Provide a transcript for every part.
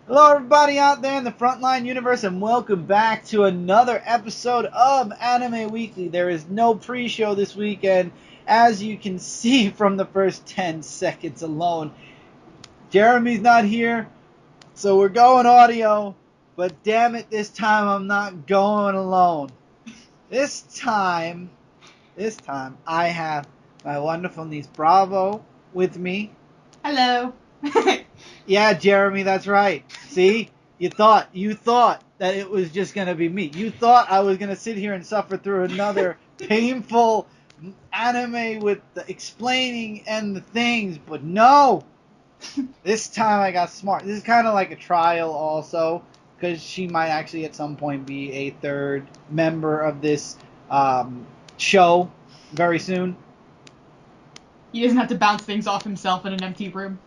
Hello, everybody out there in the Frontline universe, and welcome back to another episode of Anime Weekly. There is no pre-show this weekend, as you can see from the first 10 seconds alone. Jeremy's not here, so we're going audio, but damn it, this time I'm not going alone. This time, I have my wonderful niece Bravo with me. Hello. Yeah, Jeremy, that's right. See? You thought that it was just going to be me. You thought I was going to sit here and suffer through another painful anime with the explaining and the things, but no. This time I got smart. This is kind of like a trial also, because she might actually at some point be a third member of this show very soon. He doesn't have to bounce things off himself in an empty room.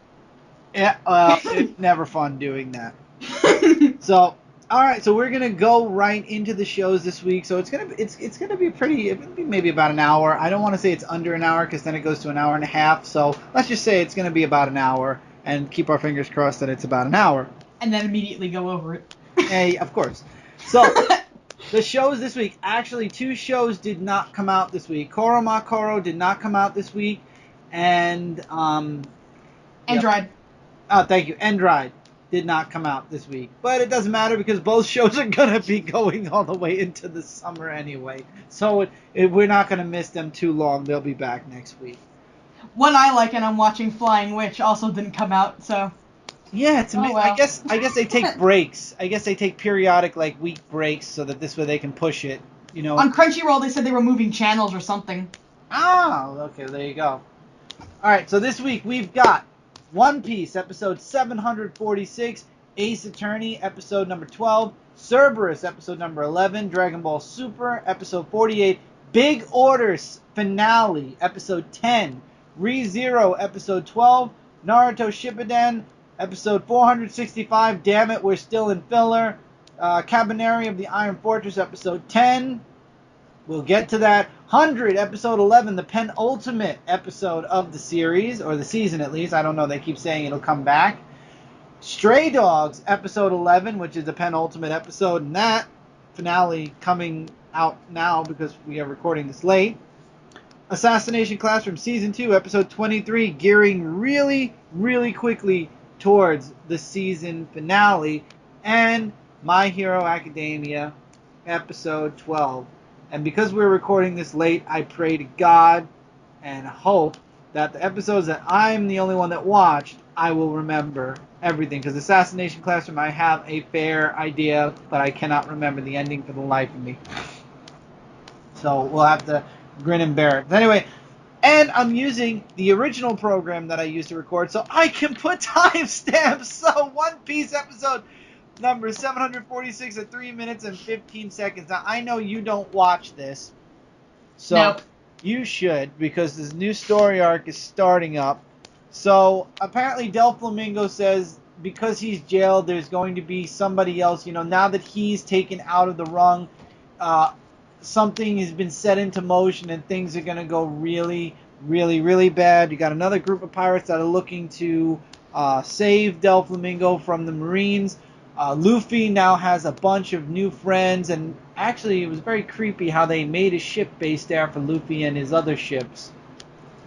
Yeah, it's never fun doing that. So, all right, so we're gonna go right into the shows this week. So it's gonna be pretty. It's gonna be maybe about an hour. I don't want to say it's under an hour because then it goes to an hour and a half. So let's just say it's gonna be about an hour, and keep our fingers crossed that it's about an hour. And then immediately go over it. Hey, of course. So the shows this week. Actually, two shows did not come out this week. Koro did not come out this week, and Android. Oh, thank you. Endride did not come out this week. But it doesn't matter because both shows are going to be going all the way into the summer anyway. So we're not going to miss them too long. They'll be back next week. One I like and I'm watching, Flying Witch, also didn't come out, so... Yeah, it's amazing. well. I guess they take breaks. I guess they take periodic, like, week breaks so that this way they can push it, you know. On Crunchyroll, they said they were moving channels or something. Oh, okay, there you go. Alright, so this week we've got One Piece, episode 746, Ace Attorney, episode number 12, Cerberus, episode number 11, Dragon Ball Super, episode 48, Big Orders finale, episode 10, ReZero, episode 12, Naurto Shippuden, episode 465, damn it, we're still in filler, Kabaneri of the Iron Fortress, episode 10, we'll get to that. 100, episode 11, the penultimate episode of the series, or the season at least. I don't know, they keep saying it'll come back. Stray Dogs, episode 11, which is the penultimate episode, and that finale coming out now because we are recording this late. Assassination Classroom Season 2, episode 23, gearing really, really quickly towards the season finale. And My Hero Academia, episode 12. And because we're recording this late, I pray to God and hope that the episodes that I'm the only one that watched, I will remember everything. Because Assassination Classroom, I have a fair idea, but I cannot remember the ending for the life of me. So we'll have to grin and bear it. But anyway, and I'm using the original program that I used to record, so I can put timestamps. So One Piece episode number 746 at 3 minutes and 15 seconds. Now, I know you don't watch this, so Nope. You should, because this new story arc is starting up. So, apparently Del Flamingo says because he's jailed, there's going to be somebody else, you know, now that he's taken out of the rung, something has been set into motion and things are going to go really, really, really bad. You got another group of pirates that are looking to save Del Flamingo from the Marines. Luffy now has a bunch of new friends, and actually it was very creepy how they made a ship base there for Luffy and his other ships.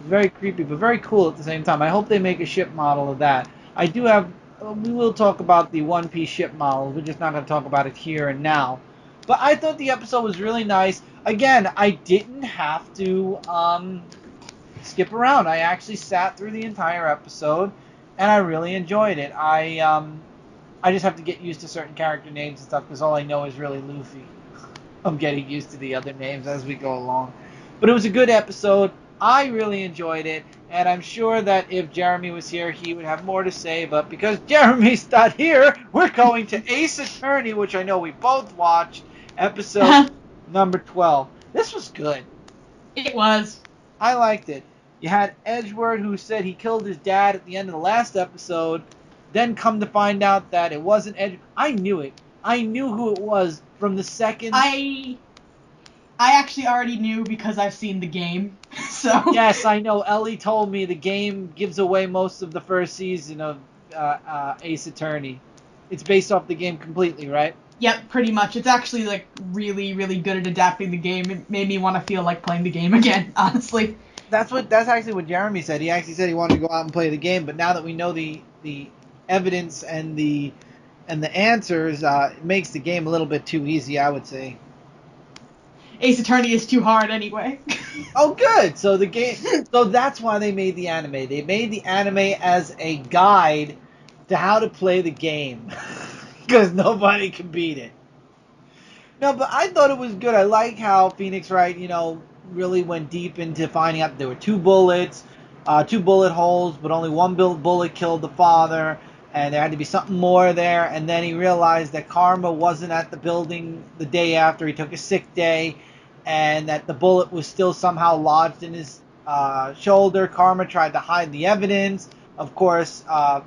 Very creepy, but very cool at the same time. I hope they make a ship model of that. We will talk about the One Piece ship model. We're just not going to talk about it here and now. But I thought the episode was really nice. Again, I didn't have to skip around. I actually sat through the entire episode, and I really enjoyed it. I just have to get used to certain character names and stuff because all I know is really Luffy. I'm getting used to the other names as we go along. But it was a good episode. I really enjoyed it. And I'm sure that if Jeremy was here, he would have more to say. But because Jeremy's not here, we're going to Ace Attorney, which I know we both watched, episode number 12. This was good. It was. I liked it. You had Edgeworth, who said he killed his dad at the end of the last episode. Then come to find out that it wasn't Edge. I knew it. I knew who it was from the second. I actually already knew because I've seen the game. So Yes, I know. Ellie told me the game gives away most of the first season of Ace Attorney. it's based off the game completely, right? Yep, pretty much. It's actually like really, really good at adapting the game. It made me want to feel like playing the game again, honestly. That's actually what Jeremy said. He actually said he wanted to go out and play the game, but now that we know the evidence and the answers, it makes the game a little bit too easy, I would say. Ace Attorney is too hard anyway. Oh, good. So the game. So that's why they made the anime. They made the anime as a guide to how to play the game, because nobody can beat it. No, but I thought it was good. I like how Phoenix Wright, really went deep into finding out there were two bullets, two bullet holes, but only one bullet killed the father, and there had to be something more there. And then he realized that Karma wasn't at the building the day after. He took a sick day, and that the bullet was still somehow lodged in his shoulder. Karma tried to hide the evidence. Of course,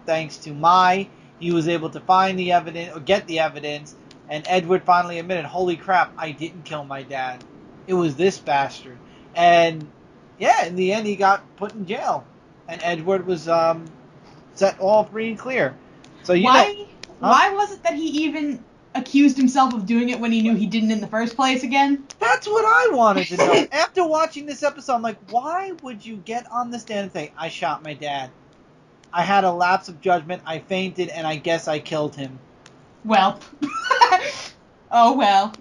thanks to Mai, he was able to find the evidence, or get the evidence. And Edward finally admitted, holy crap, I didn't kill my dad. It was this bastard. And, yeah, in the end, he got put in jail. And Edward was set all free and clear. So Why was it that he even accused himself of doing it when he knew he didn't in the first place again? That's what I wanted to know. After watching this episode, I'm like, why would you get on the stand and say, I shot my dad? I had a lapse of judgment, I fainted, and I guess I killed him. Well. Oh, well.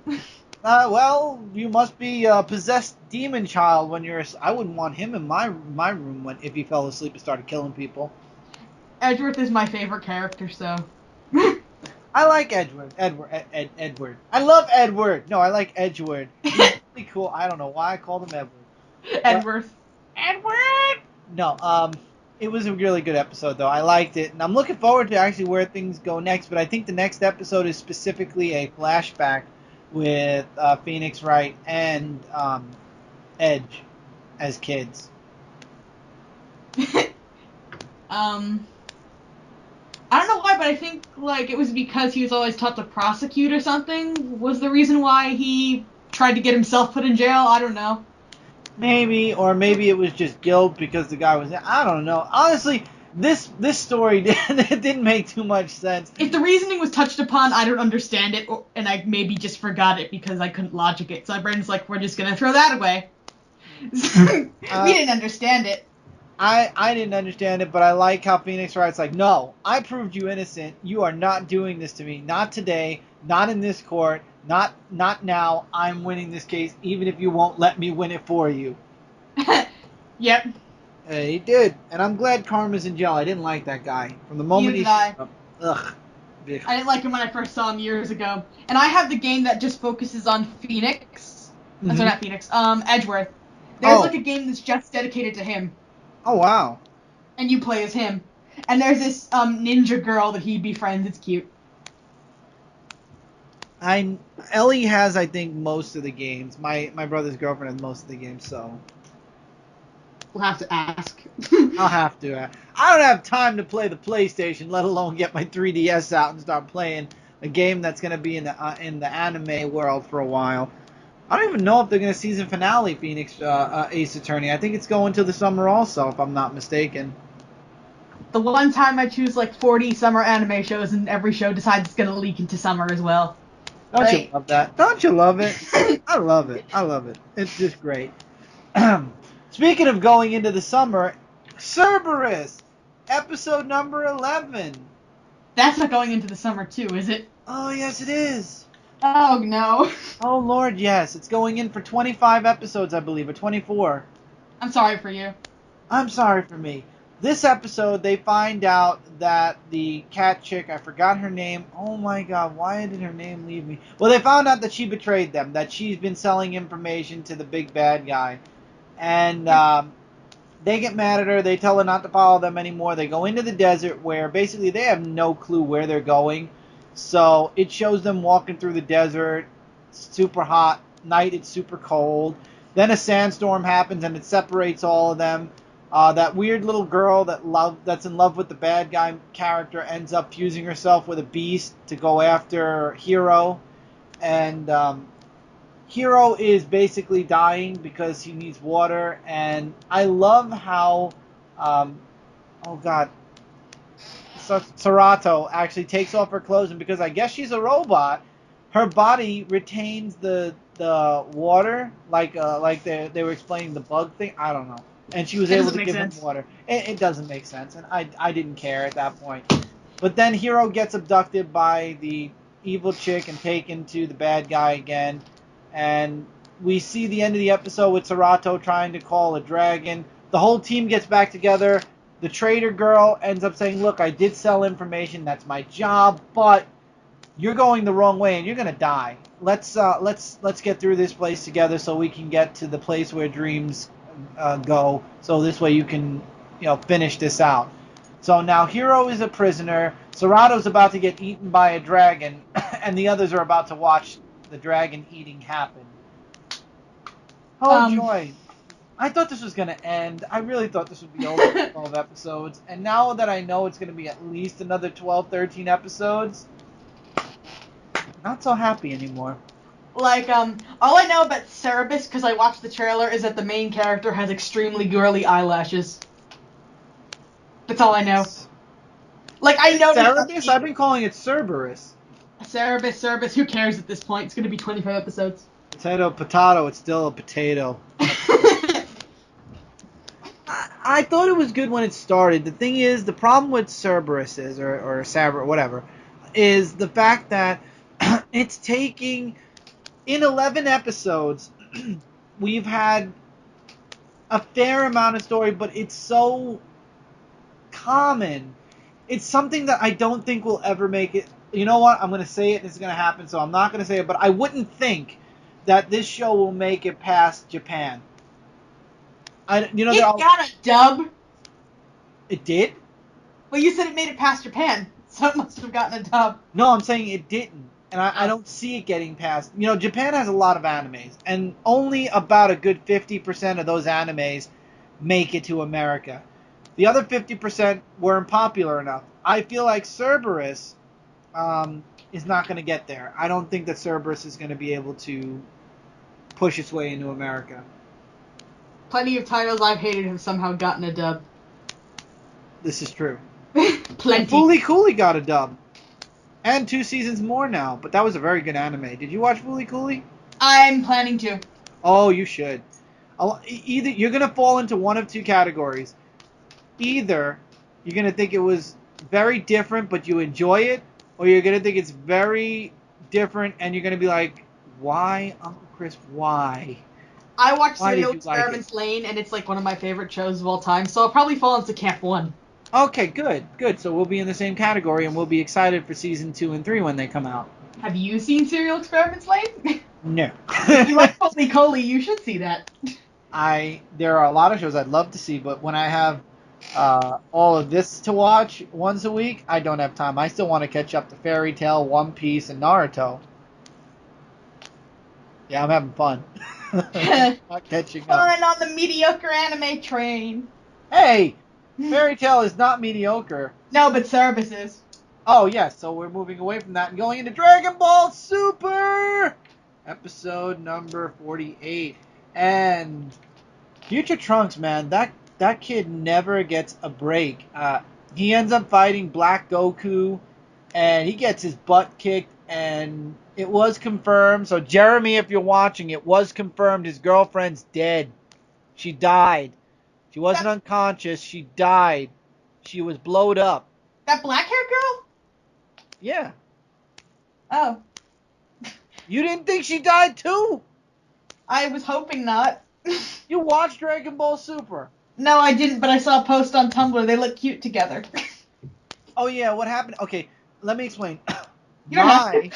Well, you must be a possessed demon child when you're... I wouldn't want him in my room if he fell asleep and started killing people. Edgeworth is my favorite character, so... I like Edward. Edward. I love Edward. No, I like Edgewood. He's really cool. I don't know why I called him Edward. Edward. Edward! No, it was a really good episode, though. I liked it, and I'm looking forward to actually where things go next, but I think the next episode is specifically a flashback with Phoenix Wright and Edge as kids. I don't know why, but I think, like, it was because he was always taught to prosecute or something was the reason why he tried to get himself put in jail. I don't know. Maybe, or maybe it was just guilt because the guy was... I don't know. Honestly, this story didn't make too much sense. If the reasoning was touched upon, I don't understand it, and I maybe just forgot it because I couldn't logic it. So my brain's like, we're just gonna throw that away. We didn't understand it. I didn't understand it, but I like how Phoenix Wright's like, no, I proved you innocent. You are not doing this to me. Not today. Not in this court. Not now. I'm winning this case, even if you won't let me win it for you. Yep. He did, and I'm glad Karma's in jail. I didn't like that guy from the moment he showed up. Ugh. I didn't like him when I first saw him years ago. And I have the game that just focuses on Phoenix. Mm-hmm. Sorry, not Phoenix. Edgeworth. There's like a game that's just dedicated to him. Oh, wow. And you play as him. And there's this ninja girl that he befriends. It's cute. Ellie has, I think, most of the games. My brother's girlfriend has most of the games, so... We'll have to ask. I'll have to. I don't have time to play the PlayStation, let alone get my 3DS out and start playing a game that's going to be in the anime world for a while. I don't even know if they're going to season finale Phoenix Ace Attorney. I think it's going to the summer also, if I'm not mistaken. The one time I choose like 40 summer anime shows and every show decides it's going to leak into summer as well. Don't you love that? Don't you love it? I love it. I love it. It's just great. Speaking of going into the summer, Cerberus, episode number 11. That's not going into the summer too, is it? Oh, yes, it is. Oh, no. Oh, Lord, yes. It's going in for 25 episodes, I believe, or 24. I'm sorry for you. I'm sorry for me. This episode, they find out that the cat chick, I forgot her name. Oh, my God, why did her name leave me? Well, they found out that she betrayed them, that she's been selling information to the big bad guy. And they get mad at her. They tell her not to follow them anymore. They go into the desert where basically they have no clue where they're going. So it shows them walking through the desert. It's super hot. Night, it's super cold. Then a sandstorm happens and it separates all of them. That weird little girl that's in love with the bad guy character ends up fusing herself with a beast to go after Hero. And Hero is basically dying because he needs water, and I love how, oh god, Cerrato actually takes off her clothes, and because I guess she's a robot, her body retains the water, like they were explaining the bug thing. I don't know. And she was able to give him water. It doesn't make sense, and I didn't care at that point. But then Hero gets abducted by the evil chick and taken to the bad guy again, and we see the end of the episode with Cerrato trying to call a dragon. The whole team gets back together. The trader girl ends up saying, "Look, I did sell information. That's my job, but you're going the wrong way and you're gonna die. Let's get through this place together so we can get to the place where dreams go. So this way you can, finish this out." So now Hero is a prisoner. Cerrato's about to get eaten by a dragon, and the others are about to watch the dragon eating happen. Oh joy! I thought this was gonna end. I really thought this would be over in 12 episodes, and now that I know it's gonna be at least another 12, 13 episodes. Not so happy anymore. Like, all I know about Cerberus, because I watched the trailer, is that the main character has extremely girly eyelashes. That's all I know. Like, I know Cerberus? I've been calling it Cerberus. Cerberus, who cares at this point? It's gonna be 25 episodes. Potato, it's still a potato. I thought it was good when it started. The thing is, the problem with Cerberus is, or Cerberus, whatever, is the fact that it's taking, in 11 episodes, we've had a fair amount of story, but it's so common. It's something that I don't think will ever make it. You know what? I'm going to say it, and it's going to happen, so I'm not going to say it, but I wouldn't think that this show will make it past Japan. It got a dub. It did? Well, you said it made it past Japan, so it must have gotten a dub. No, I'm saying it didn't. And I don't see it getting past. Japan has a lot of animes, and only about a good 50% of those animes make it to America. The other 50% weren't popular enough. I feel like Cerberus is not going to get there. I don't think that Cerberus is going to be able to push its way into America. Plenty of titles I've hated have somehow gotten a dub. This is true. Plenty. Fooly Cooly got a dub. And 2 seasons more now, but that was a very good anime. Did you watch Fooly Cooly? I'm planning to. Oh, you should. Either you're gonna fall into one of two categories. Either you're gonna think it was very different, but you enjoy it, or you're gonna think it's very different, and you're gonna be like, "Why, Uncle Chris? Why?" I watched Serial Experiments Lane, and it's like one of my favorite shows of all time, so I'll probably fall into Camp 1. Okay, good. So we'll be in the same category, and we'll be excited for season 2 and 3 when they come out. Have you seen Serial Experiments Lane? No. If you like Fooly Cooly, you should see that. There are a lot of shows I'd love to see, but when I have all of this to watch once a week, I don't have time. I still want to catch up to Fairy Tail, One Piece, and Naruto. Yeah, I'm having fun. Not catching up. Fun on the mediocre anime train. Hey! Fairy Tail is not mediocre. No, but Cerberus is. Oh, yes, so we're moving away from that and going into Dragon Ball Super! Episode number 48. And Future Trunks, man, that kid never gets a break. He ends up fighting Black Goku, and he gets his butt kicked, and it was confirmed. So, Jeremy, if you're watching, it was confirmed his girlfriend's dead. She died. She wasn't unconscious. She died. She was blowed up. That black-haired girl? Yeah. Oh. You didn't think she died too? I was hoping not. You watched Dragon Ball Super? No, I didn't, but I saw a post on Tumblr. They look cute together. Oh, yeah, what happened? Okay, let me explain. Mai.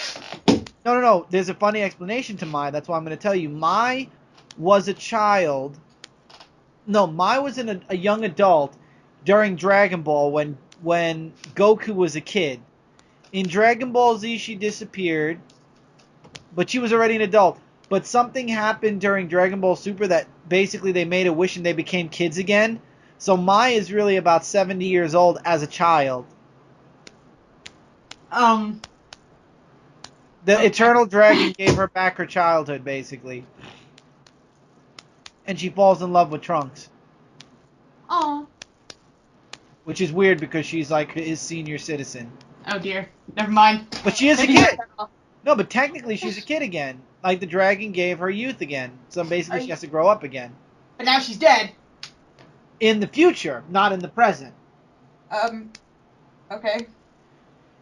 No. There's a funny explanation to Mai. That's why I'm going to tell you. Mai was a child. No, Mai was a young adult during Dragon Ball when Goku was a kid. In Dragon Ball Z, she disappeared, but she was already an adult. But something happened during Dragon Ball Super that basically they made a wish and they became kids again. So Mai is really about 70 years old as a child. The Eternal Dragon gave her back her childhood, basically. And she falls in love with Trunks. Aww. which is weird because she's like his senior citizen. Oh dear. Never mind. But she is a kid. No, but technically she's a kid again. Like the dragon gave her youth again. So basically she has to grow up again. But now she's dead. In the future, not in the present. Okay.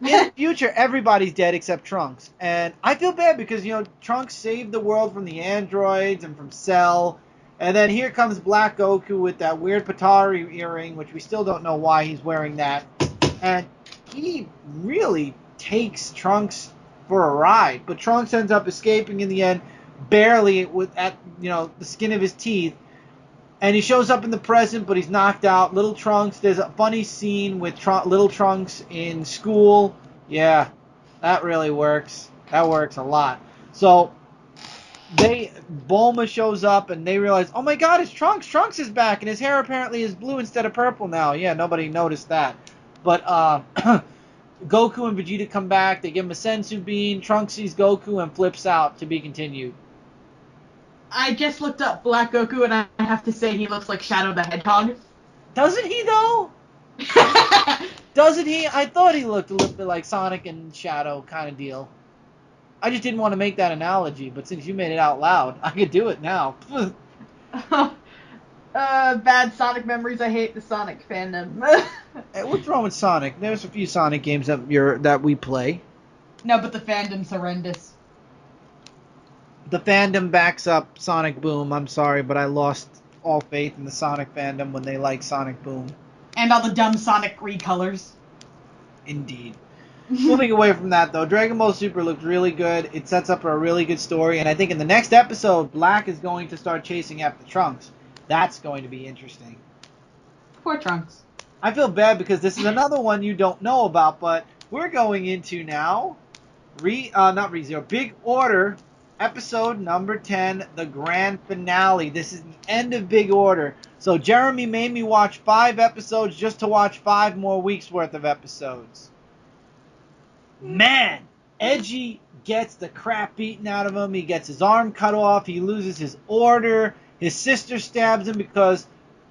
In the future, everybody's dead except Trunks. And I feel bad because, Trunks saved the world from the androids and from Cell. And then here comes Black Goku with that weird Patari earring, which we still don't know why he's wearing that. And he really takes Trunks for a ride. But Trunks ends up escaping in the end, barely at the skin of his teeth. And he shows up in the present, but he's knocked out. Little Trunks, there's a funny scene with Little Trunks in school. Yeah, that really works. That works a lot. So, Bulma shows up, and they realize, oh my god, it's Trunks! Trunks is back, and his hair apparently is blue instead of purple now. Yeah, nobody noticed that. But, Goku and Vegeta come back, they give him a Senzu Bean, Trunks sees Goku, and flips out. To be continued. I just looked up Black Goku, and I have to say he looks like Shadow the Hedgehog. Doesn't he, though? Doesn't he? I thought he looked a little bit like Sonic and Shadow kind of deal. I just didn't want to make that analogy, but since you made it out loud, I could do it now. Bad Sonic memories. I hate the Sonic fandom. Hey, what's wrong with Sonic? There's a few Sonic games that we play. No, but the fandom's horrendous. The fandom backs up Sonic Boom. I'm sorry, but I lost all faith in the Sonic fandom when they like Sonic Boom. And all the dumb Sonic recolors. Indeed. Moving away from that, though, Dragon Ball Super looked really good. It sets up for a really good story, and I think in the next episode, Black is going to start chasing after Trunks. That's going to be interesting. Poor Trunks. I feel bad because this is another one you don't know about, but we're going into now, Big Order, episode number 10, the grand finale. This is the end of Big Order. So Jeremy made me watch 5 episodes just to watch 5 more weeks worth of episodes. Man, Edgy gets the crap beaten out of him. He gets his arm cut off. He loses his order. His sister stabs him because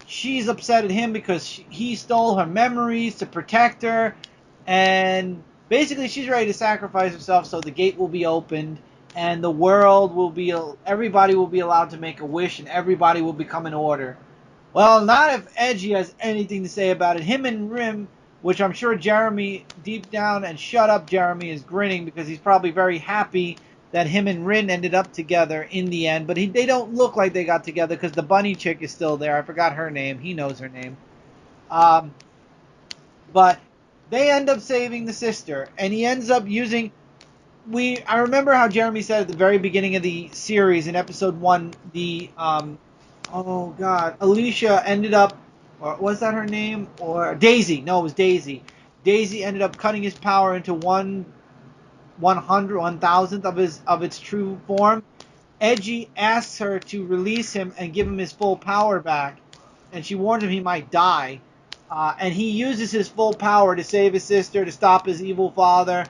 she's upset at him because he stole her memories to protect her. And basically she's ready to sacrifice herself so the gate will be opened. And the world will be, everybody will be allowed to make a wish, and everybody will become an order. Well, not if Edgy has anything to say about it. Him and Rim, which I'm sure Jeremy, deep down, and shut up Jeremy, is grinning because he's probably very happy that him and Rin ended up together in the end. But they don't look like they got together because the bunny chick is still there. I forgot her name. He knows her name. But they end up saving the sister, and he ends up using... I remember how Jeremy said at the very beginning of the series in episode 1, Alicia ended up, or was that her name? Or Daisy. No, it was Daisy. Daisy ended up cutting his power into 1,000th of its true form. Edgy asks her to release him and give him his full power back, and she warns him he might die. And he uses his full power to save his sister, to stop his evil father,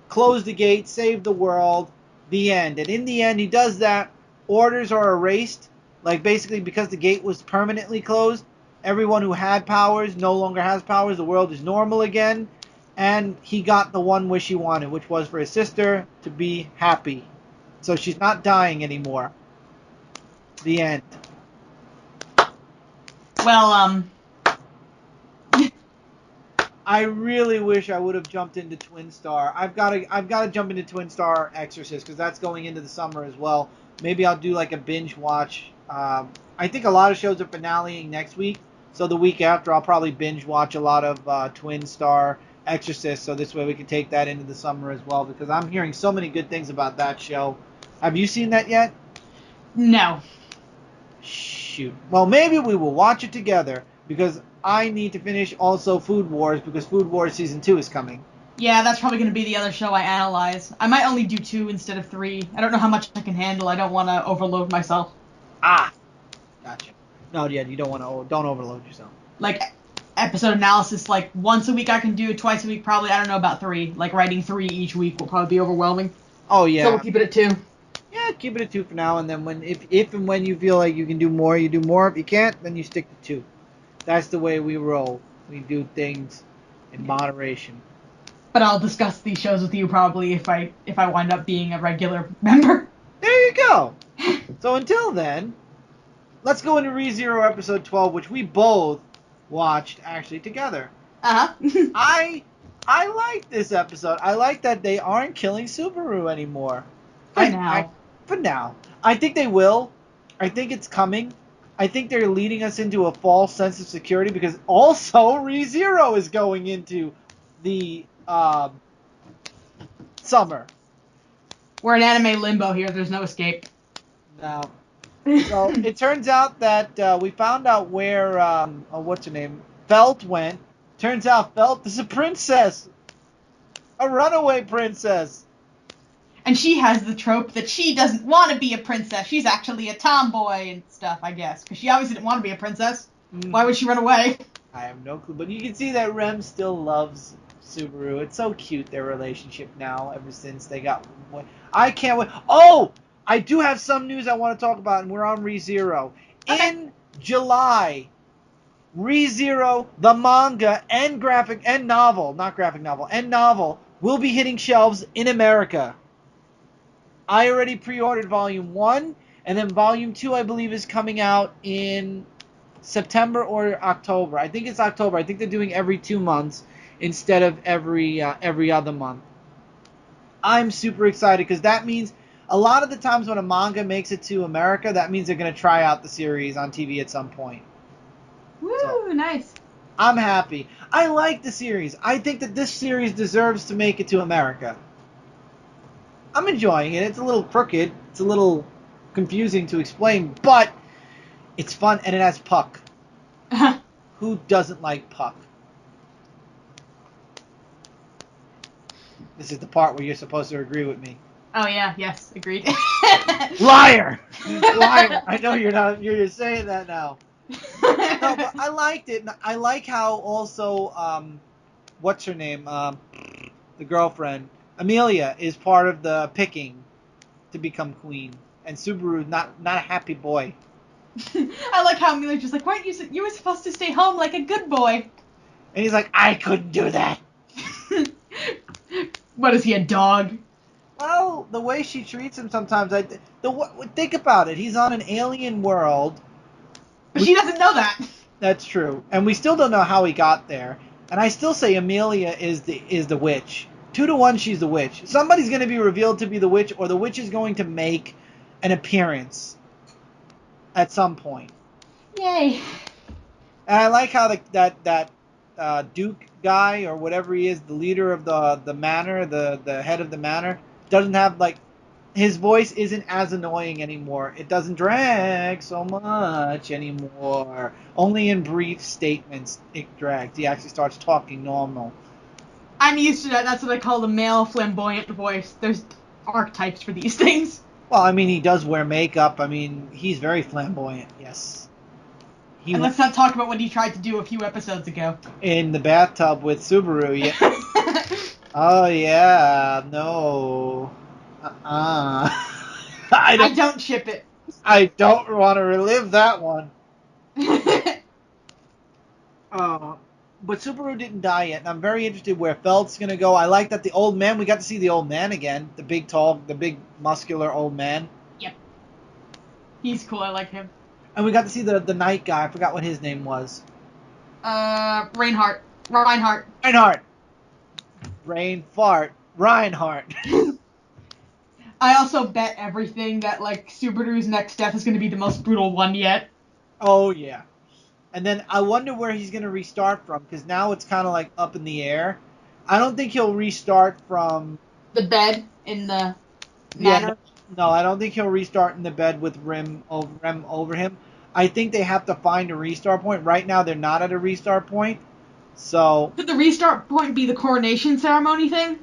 close the gate, save the world, the end. And in the end, he does that. Orders are erased. Like, basically, because the gate was permanently closed, everyone who had powers no longer has powers. The world is normal again. And he got the one wish he wanted, which was for his sister to be happy. So she's not dying anymore. The end. Well, I really wish I would have jumped into Twin Star. I've got to jump into Twin Star Exorcist because that's going into the summer as well. Maybe I'll do like a binge watch. I think a lot of shows are finaleing next week, so the week after I'll probably binge watch a lot of Twin Star Exorcist. So this way we can take that into the summer as well because I'm hearing so many good things about that show. Have you seen that yet? no. Shoot. Well, maybe we will watch it together because I need to finish also Food Wars because Food Wars Season 2 is coming. Yeah, that's probably going to be the other show I analyze. I might only do 2 instead of 3. I don't know how much I can handle. I don't want to overload myself. Ah, gotcha. No, yeah, you don't overload yourself. Like, episode analysis, like, once a week I can do, twice a week probably. I don't know about 3. Like, writing 3 each week will probably be overwhelming. Oh, yeah. So we'll keep it at 2. Yeah, keep it at 2 for now, and then if and when you feel like you can do more, you do more. If you can't, then you stick to 2. That's the way we roll. We do things in moderation. But I'll discuss these shows with you probably if I wind up being a regular member. There you go. So until then, let's go into ReZero episode 12, which we both watched actually together. Uh-huh. I like this episode. I like that they aren't killing Subaru anymore. For now. I think they will. I think it's coming. I think they're leading us into a false sense of security because also ReZero is going into the summer. We're in anime limbo here. There's no escape. No. So it turns out that we found out where what's her name? Felt went. Turns out Felt is a princess. A runaway princess. And she has the trope that she doesn't want to be a princess. She's actually a tomboy and stuff, I guess. Because she obviously didn't want to be a princess. Why would she run away? I have no clue. But you can see that Rem still loves Subaru. It's so cute, their relationship now, ever since they got... I can't wait. Oh! I do have some news I want to talk about, and we're on ReZero. Okay. In July, ReZero, the manga and novel will be hitting shelves in America. I already pre-ordered Volume 1, and then Volume 2, I believe, is coming out in September or October. I think it's October. I think they're doing every 2 months instead of every other month. I'm super excited because that means a lot of the times when a manga makes it to America, that means they're going to try out the series on TV at some point. Woo, so, nice. I'm happy. I like the series. I think that this series deserves to make it to America. I'm enjoying it. It's a little crooked. It's a little confusing to explain, but it's fun, and it has Puck. Who doesn't like Puck? This is the part where you're supposed to agree with me. Oh, yeah. Yes. Agreed. Liar! Liar! I know you're not. You're saying that now. No, but I liked it. I like how also, what's her name? The girlfriend, Amelia, is part of the picking to become queen, and Subaru's not a happy boy. I like how Amelia's just like, weren't you were supposed to stay home like a good boy. And he's like, I couldn't do that. What is he, a dog? Well, the way she treats him sometimes, think about it. He's on an alien world. But she doesn't know that. That's true, and we still don't know how he got there. And I still say Amelia is the witch. 2-1, she's the witch. Somebody's going to be revealed to be the witch, or the witch is going to make an appearance at some point. Yay. And I like how that Duke guy, or whatever he is, the leader of the manor, the head of the manor, doesn't have, like, his voice isn't as annoying anymore. It doesn't drag so much anymore. Only in brief statements it drags. He actually starts talking normal. I'm used to that. That's what I call the male flamboyant voice. There's archetypes for these things. Well, I mean, he does wear makeup. I mean, he's very flamboyant, yes. And let's not talk about what he tried to do a few episodes ago. In the bathtub with Subaru, yeah. Oh, yeah, no. I don't ship it. I don't want to relive that one. But Subaru didn't die yet, and I'm very interested where Felt's going to go. I like that the old man, we got to see the old man again. The big muscular old man. Yep. He's cool, I like him. And we got to see the night guy. I forgot what his name was. Reinhardt. Brain fart. Reinhardt. I also bet everything that, like, Subaru's next death is going to be the most brutal one yet. Oh, yeah. And then I wonder where he's going to restart from, because now it's kind of, like, up in the air. I don't think he'll restart from... the bed in the manor? No, I don't think he'll restart in the bed with Rem over him. I think they have to find a restart point. Right now, they're not at a restart point. So... Could the restart point be the coronation ceremony thing?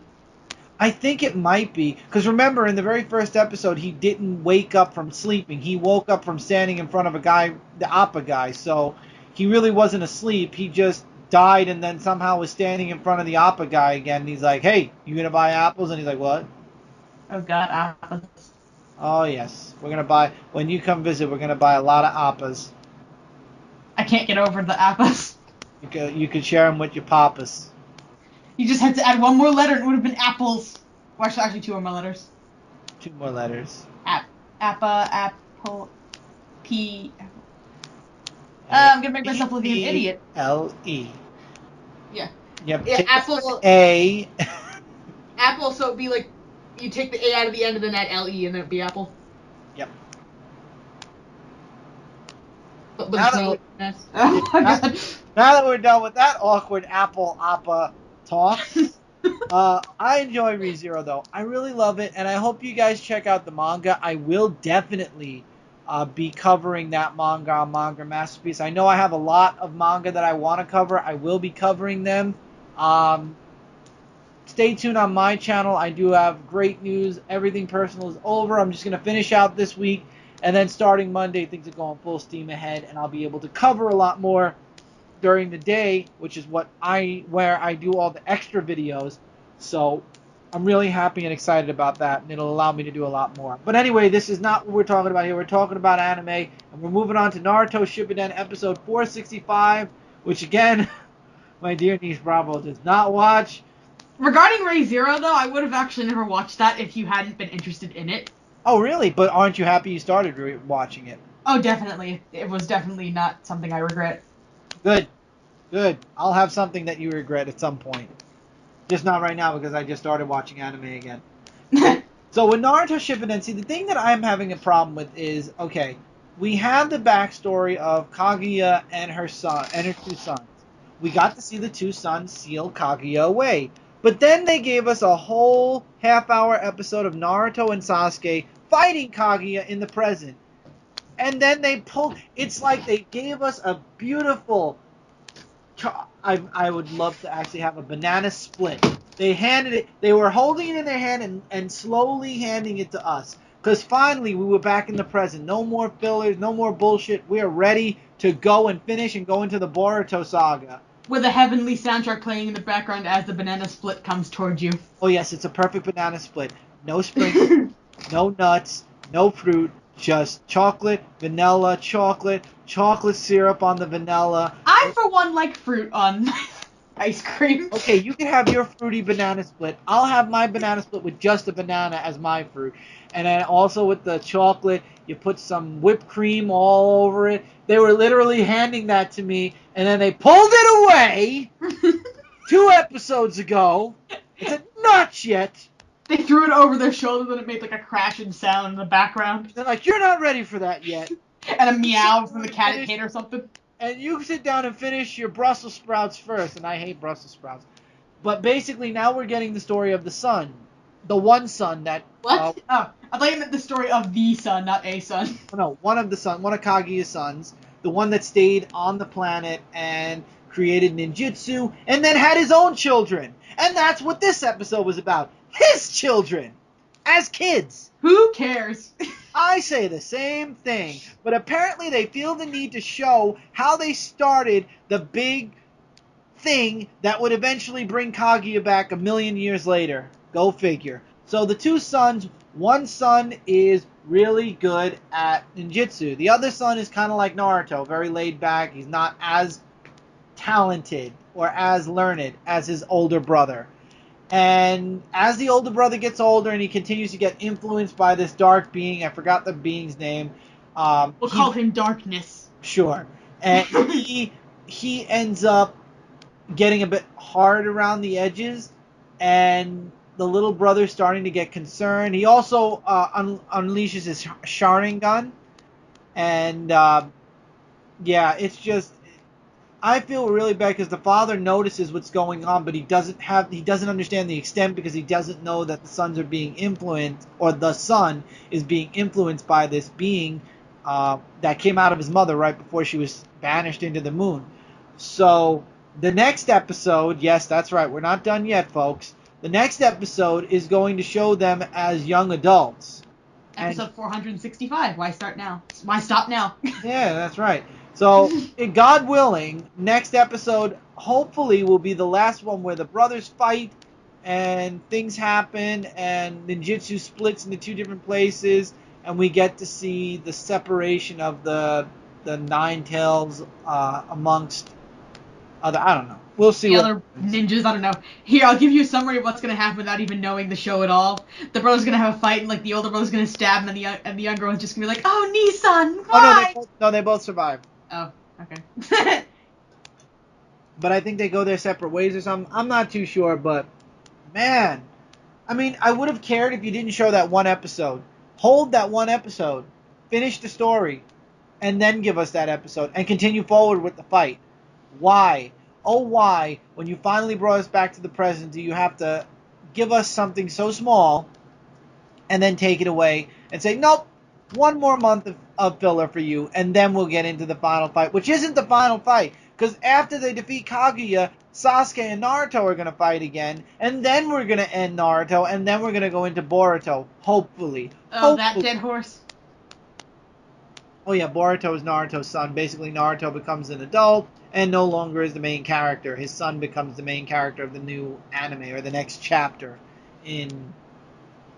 I think it might be. Because remember, in the very first episode, he didn't wake up from sleeping. He woke up from standing in front of a guy, the Appa guy. So he really wasn't asleep. He just died and then somehow was standing in front of the Appa guy again. And he's like, hey, you going to buy apples? And he's like, what? Oh, God, apples. Oh, yes. We're going to buy... When you come visit, we're going to buy a lot of Appas. I can't get over the Appas. You could share them with your papas. You just had to add one more letter and it would have been apples. Or actually 2 more letters. 2 more letters. Apple, P. I'm gonna make myself look like an idiot. L-E. Yeah. Yep. Yeah, apple. A. Apple, so it'd be like, you take the A out of the end and then add L-E and then it'd be apple. Yep. But Now that we're done with that awkward Apple Appa talk, I enjoy ReZero though. I really love it, and I hope you guys check out the manga. I will definitely be covering that manga on Manga Masterpiece. I know I have a lot of manga that I want to cover. I will be covering them. Stay tuned on my channel. I do have great news. Everything Personal is over. I'm just going to finish out this week. And then starting Monday, things are going full steam ahead. And I'll be able to cover a lot more during the day, which is where I do all the extra videos. So I'm really happy and excited about that. And it'll allow me to do a lot more. But anyway, this is not what we're talking about here. We're talking about anime. And we're moving on to Naurto Shippuden episode 465. Which again, my dear niece Bravo does not watch. Regarding ReZero, though, I would have actually never watched that if you hadn't been interested in it. Oh, really? But aren't you happy you started watching it? Oh, definitely. It was definitely not something I regret. Good. Good. I'll have something that you regret at some point. Just not right now because I just started watching anime again. So with Naruto Shippuden, see, the thing that I'm having a problem with is, okay, we have the backstory of Kaguya and her 2 sons. We got to see the 2 sons seal Kaguya away. But then they gave us a whole half-hour episode of Naruto and Sasuke fighting Kaguya in the present. And then they pulled... It's like they gave us a beautiful... I would love to actually have a banana split. They handed it... They were holding it in their hand and slowly handing it to us. Because finally we were back in the present. No more fillers, no more bullshit. We are ready to go and finish and go into the Boruto saga. With a heavenly soundtrack playing in the background as the banana split comes towards you. Oh yes, it's a perfect banana split. No sprinkles, no nuts, no fruit, just chocolate, vanilla, chocolate syrup on the vanilla. I, for one, like fruit on ice cream. Okay, you can have your fruity banana split. I'll have my banana split with just a banana as my fruit. And then also with the chocolate, you put some whipped cream all over it. They were literally handing that to me, and then they pulled it away 2 episodes ago. It's said, not yet. They threw it over their shoulder, and it made like a crashing sound in the background. They're like, you're not ready for that yet. And a meow from the cat it hit or something. And you sit down and finish your Brussels sprouts first, and I hate Brussels sprouts. But basically, now we're getting the story of the son. The one son that... What? I thought you meant the story of the son, not a son. No, one of Kaguya's sons. The one that stayed on the planet and created ninjutsu, and then had his own children. And that's what this episode was about. His children! As kids! Who cares? I say the same thing. But apparently they feel the need to show how they started the big thing that would eventually bring Kaguya back 1,000,000 years later. Go figure. So the 2 sons, one son is really good at ninjutsu. The other son is kind of like Naruto, very laid back. He's not as talented or as learned as his older brother. And as the older brother gets older and he continues to get influenced by this dark being, I forgot the being's name. We'll call him Darkness. Sure. And he ends up getting a bit hard around the edges, and the little brother's starting to get concerned. He also unleashes his Sharingan, and yeah, it's just... I feel really bad because the father notices what's going on, but he doesn't understand the extent because he doesn't know that the sons are being influenced, or the son is being influenced by this being that came out of his mother right before she was banished into the moon. So the next episode, yes, that's right, we're not done yet, folks. The next episode is going to show them as young adults. Episode 465. Why start now? Why stop now? Yeah, that's right. So, God willing, next episode hopefully will be the last one where the brothers fight and things happen and ninjutsu splits into 2 different places and we get to see the separation of the 9 tails amongst I don't know. We'll see. The what other happens. ninjas, I don't know. Here, I'll give you a summary of what's gonna happen without even knowing the show at all. The brother's gonna have a fight, and like the older brother's gonna stab him, and the younger one's just gonna be like, "Oh, Nissan, Oh why?" no, they both survive. Oh, okay. But I think they go their separate ways or something. I'm not too sure, but man, I mean, I would have cared if you didn't show that one episode. Hold that one episode, finish the story, and then give us that episode and continue forward with the fight. Why? Oh, why? When you finally brought us back to the present, do you have to give us something so small and then take it away and say, nope, one more month of filler for you, and then we'll get into the final fight, which isn't the final fight, because after they defeat Kaguya, Sasuke and Naruto are going to fight again, and then we're going to end Naruto, and then we're going to go into Boruto, hopefully. Oh, that dead horse. Oh yeah, Boruto is Naruto's son. Basically, Naruto becomes an adult and no longer is the main character. His son becomes the main character of the new anime, or the next chapter in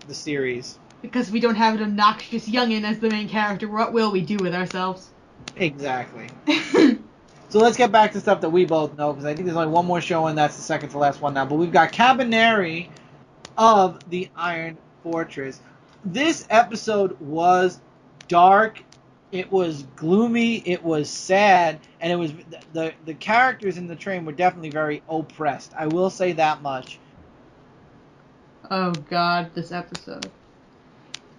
the series. Because we don't have an obnoxious youngin as the main character, what will we do with ourselves? Exactly. So let's get back to stuff that we both know, because I think there's only one more show, and that's the second to last one now. But we've got Kabaneri of the Iron Fortress. This episode was dark. It was gloomy. It was sad, and it was the characters in the train were definitely very oppressed. I will say that much. Oh God, this episode.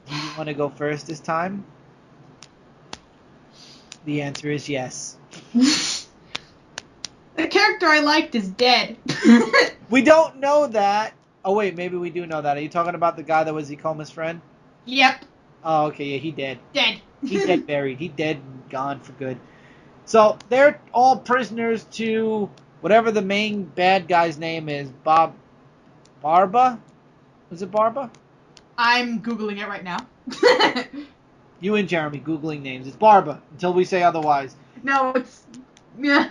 Do you want to go first this time? The answer is yes. The character I liked is dead. We don't know that. Oh wait, maybe we do know that. Are you talking about the guy that was Ikoma's friend? Yep. Oh, okay, yeah, he dead. Dead. He dead buried. He dead and gone for good. So they're all prisoners to whatever the main bad guy's name is. Barba? Was it Barba? I'm Googling it right now. You and Jeremy Googling names. It's Barba until we say otherwise. No, it's... Yeah.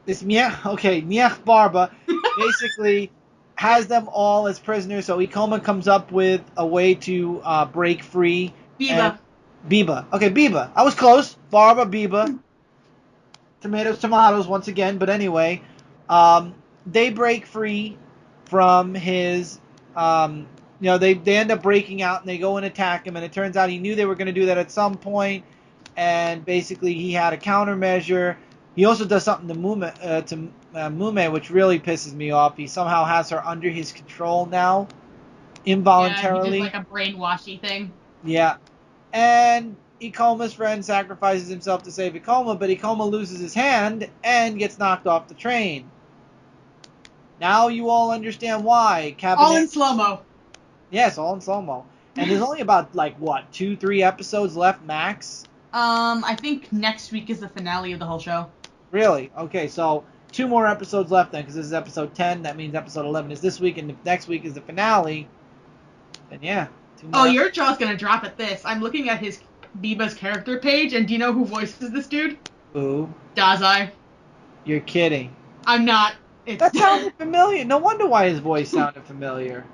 This okay, Barba basically has them all as prisoners. So Ikoma comes up with a way to break free. Biba. Biba. Okay, Biba. I was close. Barba, Biba. Tomatoes once again. But anyway, they break free from his... they end up breaking out and they go and attack him. And it turns out he knew they were going to do that at some point. And basically he had a countermeasure. He also does something to Mume, which really pisses me off. He somehow has her under his control now, involuntarily. Yeah, he did like a brainwashy thing. Yeah. And Ikoma's friend sacrifices himself to save Ikoma, but Ikoma loses his hand and gets knocked off the train. Now you all understand why. All in slow-mo. Yes, all in slow-mo. And there's only about, 2-3 episodes left max? I think next week is the finale of the whole show. Really? Okay, so 2 more episodes left then, because this is episode 10. That means episode 11 is this week, and the next week is the finale. And yeah. 2 more your jaw's gonna drop at this. I'm looking at his Biba's character page, and do you know who voices this dude? Who? Dazai. You're kidding. I'm not. That sounded familiar. No wonder why his voice sounded familiar.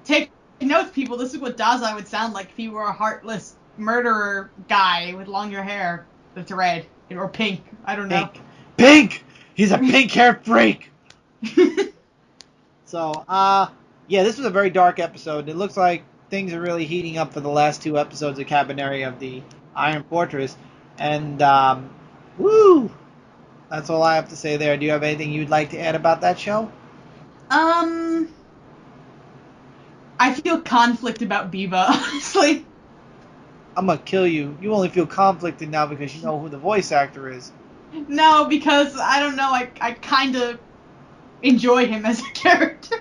Take notes, people. This is what Dazai would sound like if he were a heartless murderer guy with longer hair that's red or pink. I don't know. Pink! He's a pink-haired freak! So, yeah, this was a very dark episode. It looks like things are really heating up for the last 2 episodes of Kabaneri of the Iron Fortress. And, woo! That's all I have to say there. Do you have anything you'd like to add about that show? I feel conflict about Biba, honestly. I'm gonna kill you. You only feel conflicted now because you know who the voice actor is. No, because, I don't know, I kind of enjoy him as a character.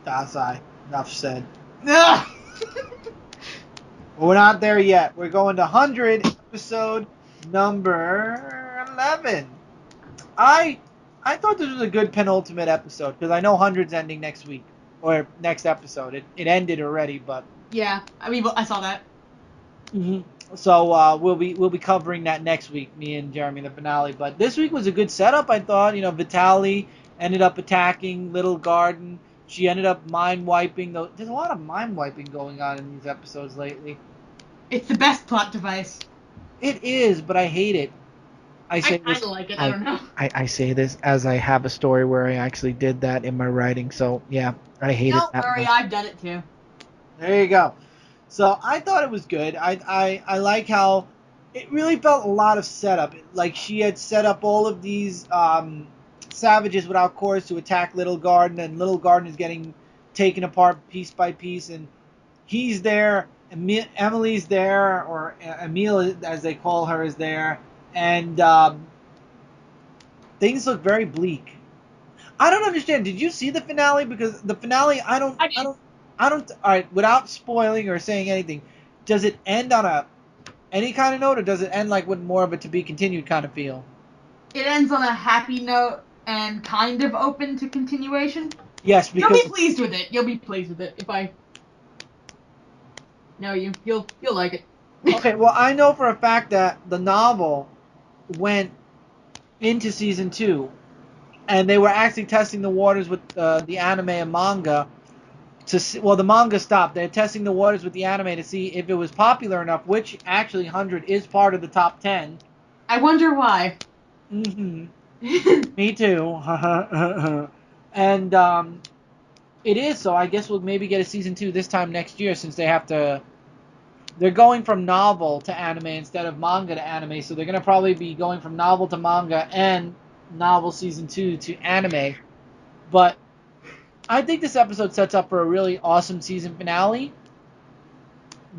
Dazai. Enough said. Ugh. Well, we're not there yet. We're going to 100, episode number 11. I thought this was a good penultimate episode, because I know 100's ending next week, or next episode. It ended already, but... Yeah, I mean, I saw that. Mm-hmm. So we'll be covering that next week, me and Jeremy, the finale. But this week was a good setup, I thought. Vitaly ended up attacking Little Garden. She ended up mind-wiping. There's a lot of mind-wiping going on in these episodes lately. It's the best plot device. It is, but I hate it. I say kind this. of like it. I don't know. I say this as I have a story where I actually did that in my writing. So yeah, I hate it Don't that worry, much. I've done it too. There you go. So I thought it was good. I like how it really felt a lot of setup. Like she had set up all of these savages without cores to attack Little Garden, and Little Garden is getting taken apart piece by piece, and he's there. Emily's there, or Emile as they call her is there, and things look very bleak. I don't understand. Did you see the finale? Because the finale, I did. don't. All right, without spoiling or saying anything, does it end on any kind of note, or does it end like with more of a to be continued kind of feel? It ends on a happy note and kind of open to continuation. Yes, You'll because be pleased with it. You'll be pleased with it if I know you. You'll like it. okay. Well, I know for a fact that the novel went into season 2, and they were actually testing the waters with the anime and manga. Well, the manga stopped. They're testing the waters with the anime to see if it was popular enough, which actually 100 is part of the top 10. I wonder why. Mm-hmm. Me too. And it is, so I guess we'll maybe get a season 2 this time next year, since they have to. They're going from novel to anime instead of manga to anime, so they're going to probably be going from novel to manga and novel season 2 to anime. But I think this episode sets up for a really awesome season finale.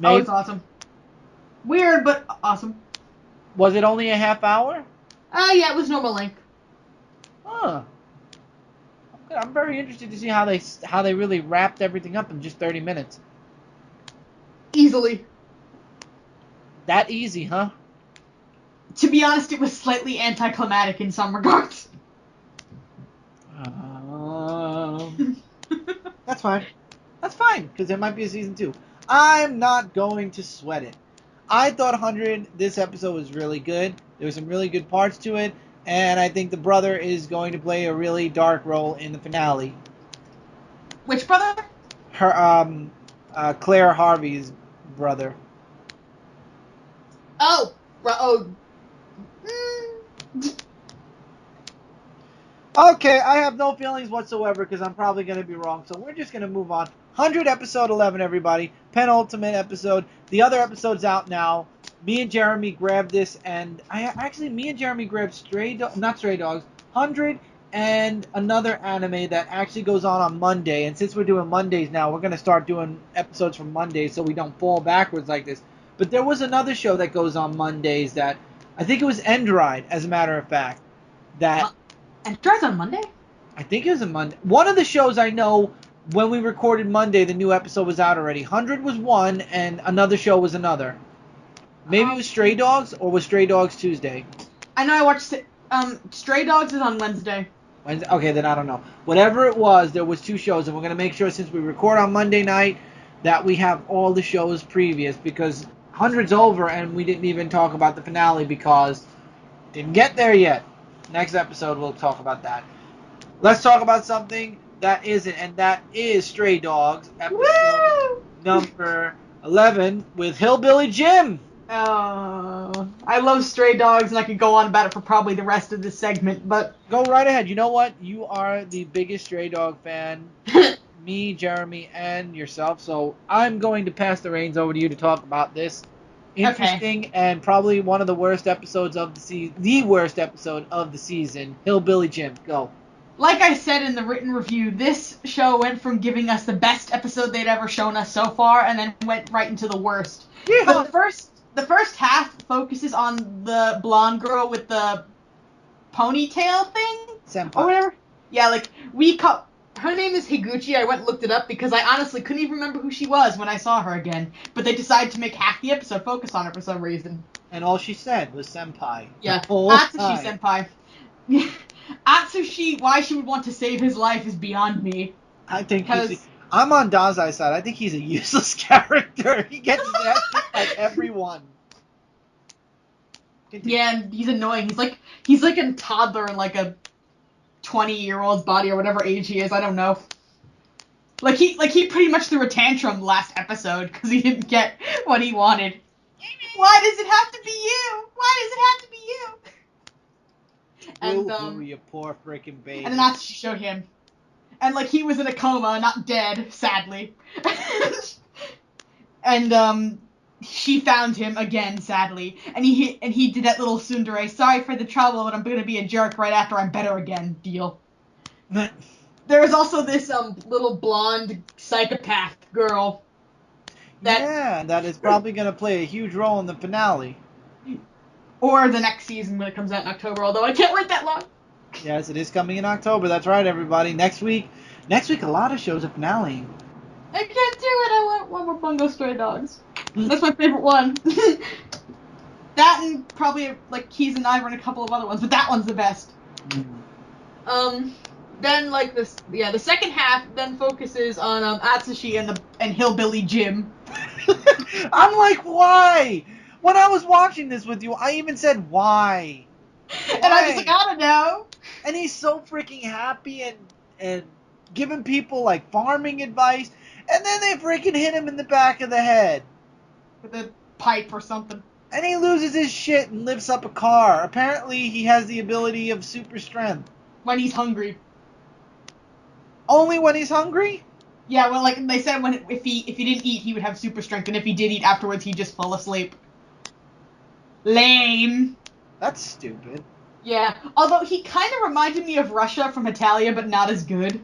Oh, it's awesome. Weird, but awesome. Was it only a half hour? Yeah, it was normal length. Huh. I'm very interested to see how they really wrapped everything up in just 30 minutes. Easily. That easy, huh? To be honest, it was slightly anticlimactic in some regards. That's fine. That's fine, because there might be a season 2. I'm not going to sweat it. I thought 100, this episode was really good. There were some really good parts to it, and I think the brother is going to play a really dark role in the finale. Which brother? Her, Claire Harvey's brother. Oh. Okay, I have no feelings whatsoever because I'm probably going to be wrong. So we're just going to move on. 100 episode 11, everybody. Penultimate episode. The other episode's out now. Me and Jeremy grabbed this, and me and Jeremy grabbed not Stray Dogs, 100 and another anime that actually goes on Monday. And since we're doing Mondays now, we're going to start doing episodes from Mondays so we don't fall backwards like this. But there was another show that goes on Mondays that, I think it was Endride, as a matter of fact, that... And it starts on Monday? I think it was a Monday. One of the shows I know, when we recorded Monday, the new episode was out already. 100 was one, and another show was another. Maybe it was Stray Dogs, or was Stray Dogs Tuesday? I know I watched it. Stray Dogs is on Wednesday. Okay, then I don't know. Whatever it was, there was 2 shows, and we're going to make sure, since we record on Monday night, that we have all the shows previous, because 100's over, and we didn't even talk about the finale, because didn't get there yet. Next episode, we'll talk about that. Let's talk about something that isn't, and that is Stray Dogs, episode number 11, with Hillbilly Jim. Oh, I love Stray Dogs, and I could go on about it for probably the rest of this segment, but... Go right ahead. You know what? You are the biggest Stray Dog fan. Me, Jeremy, and yourself, so I'm going to pass the reins over to you to talk about this. Interesting, and probably one of the worst episodes of the season. The worst episode of the season. Hillbilly Jim, go. Like I said in the written review, this show went from giving us the best episode they'd ever shown us so far, and then went right into the worst. Yeah. But the first half focuses on the blonde girl with the ponytail thing? Senpai. Or whatever. Yeah, her name is Higuchi. I went and looked it up because I honestly couldn't even remember who she was when I saw her again. But they decided to make half the episode focus on her for some reason. And all she said was senpai. Yeah, Atsushi senpai. Atsushi, why she would want to save his life is beyond me. I think I'm on Dazai's side. I think he's a useless character. He gets his ass kicked by everyone. Yeah, and he's annoying. He's like a toddler in like a 20-year-old's body or whatever age he is. I don't know. Like he pretty much threw a tantrum last episode because he didn't get what he wanted. Why does it have to be you? Why does it have to be you? And you poor freaking baby. and then Natsushi showed him. And like he was in a coma, not dead, sadly. And she found him again, sadly. And he did that little tsundere, sorry for the trouble, but I'm gonna be a jerk right after I'm better again deal. There was also this little blonde psychopath girl. That is probably gonna play a huge role in the finale. Or the next season when it comes out in October, although I can't wait that long. Yes, it is coming in October. That's right, everybody. Next week, a lot of shows are finale. I can't do it. I want one more Bungo Stray Dogs. That's my favorite one. That and probably like Keys and Ivor and a couple of other ones, but that one's the best. Then like the second half then focuses on Atsushi and Hillbilly Jim. I'm like, why? When I was watching this with you, I even said why. And I was like, I don't know. And he's so freaking happy and giving people like farming advice, and then they freaking hit him in the back of the head With a pipe or something. and he loses his shit and lifts up a car. Apparently, he has the ability of super strength. When he's hungry. Only when he's hungry? Yeah, well, like they said, if he didn't eat, he would have super strength, and if he did eat afterwards, he'd just fall asleep. Lame. That's stupid. Yeah, although he kind of reminded me of Russia from Italia, but not as good.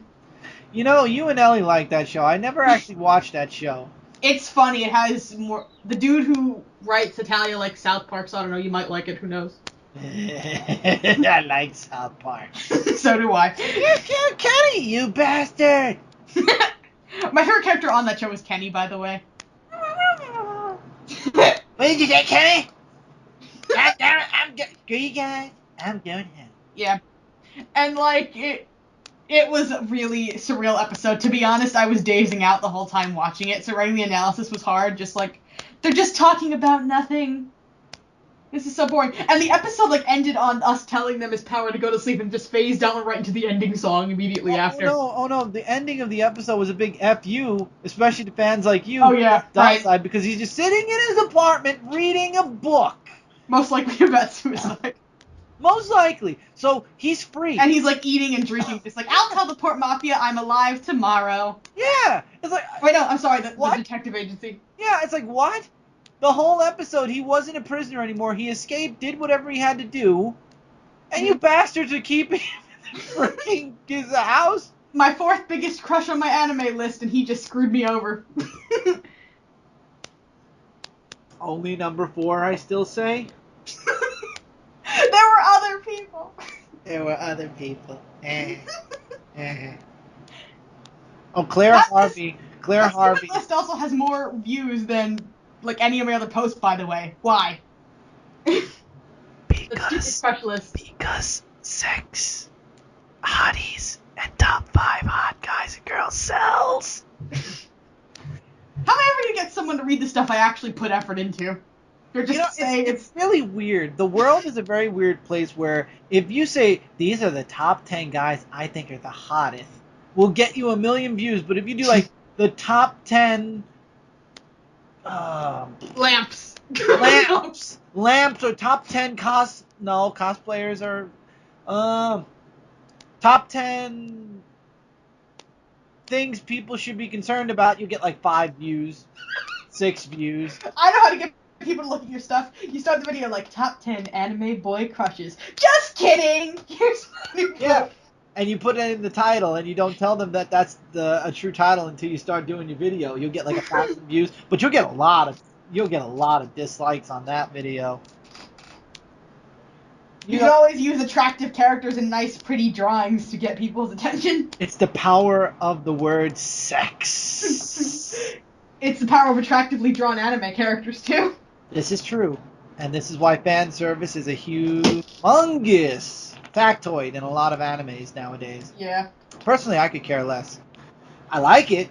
You know, you and Ellie like that show. I never actually watched that show. It's funny. It has more. The dude who writes Italia like South Park, so I don't know. You might like it. Who knows? I like South Park. So do I. You're Kenny, you bastard! My favorite character on that show is Kenny, by the way. What did you say, Kenny? God damn it, I'm good. Screw you guys. I'm going home. Yeah. And, like, it was a really surreal episode. To be honest, I was dazing out the whole time watching it, so writing the analysis was hard. Just, like, they're just talking about nothing. This is so boring. And the episode, like, ended on us telling them his power to go to sleep and just phased down right into the ending song immediately after. Oh no, the ending of the episode was a big F you, especially to fans like you. Oh, yeah, right. Side, because he's just sitting in his apartment reading a book. Most likely about suicide. Most likely. So, he's free. And he's, like, eating and drinking. Just like, I'll tell the Port Mafia I'm alive tomorrow. Yeah. It's like... Wait, no, I'm sorry, the detective agency. Yeah, it's like, what? The whole episode, he wasn't a prisoner anymore. He escaped, did whatever he had to do, and you bastards are keeping him in freaking his house? My fourth biggest crush on my anime list, and he just screwed me over. Only number 4, I still say? There were other people. There were other people. Oh, Claire Harvey. Claire Harvey. This list also has more views than, like, any of my other posts, by the way. Why? Because sex, hotties, and top 5 hot guys and girls sells. How am I ever gonna get someone to read the stuff I actually put effort into? Or just say it's really weird. The world is a very weird place where if you say, these are the top 10 guys I think are the hottest, we'll get you 1 million views. But if you do, like, the top 10... lamps or top 10 cosplayers are top 10 things people should be concerned about. You get like 5 views, 6 views. I know how to get people to look at your stuff. You start the video like top 10 anime boy crushes. Just kidding. Here's my new book. And you put it in the title, and you don't tell them that that's a true title until you start doing your video. You'll get like 1,000 views, but you'll get a lot of dislikes on that video. You can always use attractive characters and nice, pretty drawings to get people's attention. It's the power of the word sex. It's the power of attractively drawn anime characters too. This is true, and this is why fan service is a humongous factoid in a lot of animes nowadays. Yeah. Personally, I could care less. I like it.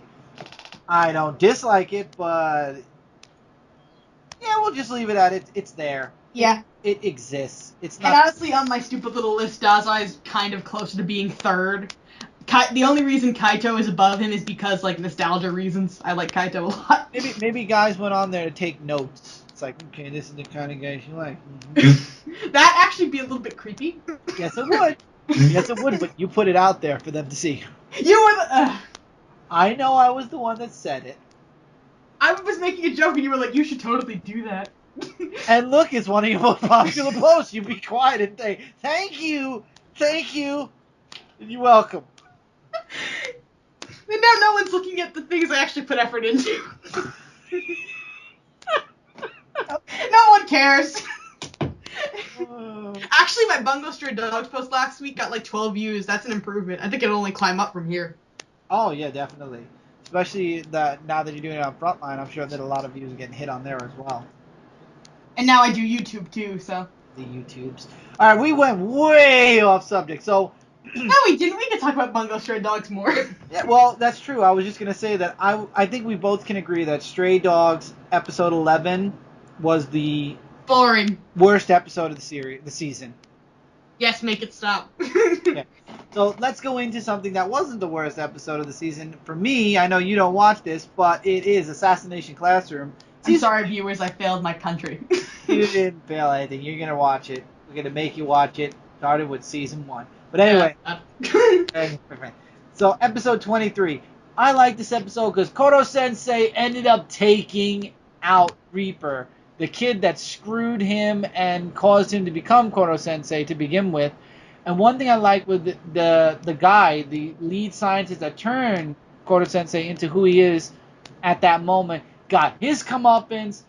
I don't dislike it, but yeah, we'll just leave it at it. It's there. Yeah. It exists. It's not. And honestly, on my stupid little list, Dazai is kind of closer to being third. The only reason Kaito is above him is because, like, nostalgia reasons. I like Kaito a lot. Maybe guys went on there to take notes It's like, okay, this is the kind of guy she likes. Mm-hmm. That'd actually be a little bit creepy. Yes, it would. Yes, it would, but you put it out there for them to see. You were the... I know I was the one that said it. I was making a joke and you were like, you should totally do that. And look, it's one of your most popular posts. You be quiet and say, thank you. You're welcome. And now no one's looking at the things I actually put effort into. No one cares. Actually, my Bungo Stray Dogs post last week got like 12 views. That's an improvement. I think it'll only climb up from here. Oh, yeah, definitely. Especially that now that you're doing it on Frontline, I'm sure that a lot of views are getting hit on there as well. And now I do YouTube too, so. The YouTubes. All right, we went way off subject. So. No, we didn't. We could talk about Bungo Stray Dogs more. Yeah, well, that's true. I was just going to say that I think we both can agree that Stray Dogs episode 11 was the boring worst episode of the season. Yes, make it stop. Yeah. So let's go into something that wasn't the worst episode of the season. For me, I know you don't watch this, but it is Assassination Classroom. I'm sorry, viewers, I failed my country. You didn't fail anything. You're going to watch it. We're going to make you watch it. Started with season 1. But anyway. So episode 23. I like this episode because Koro-sensei ended up taking out Reaper, the kid that screwed him and caused him to become Koro-sensei to begin with. And one thing I like with the guy, the lead scientist that turned Koro-sensei into who he is at that moment, got his comeuppance,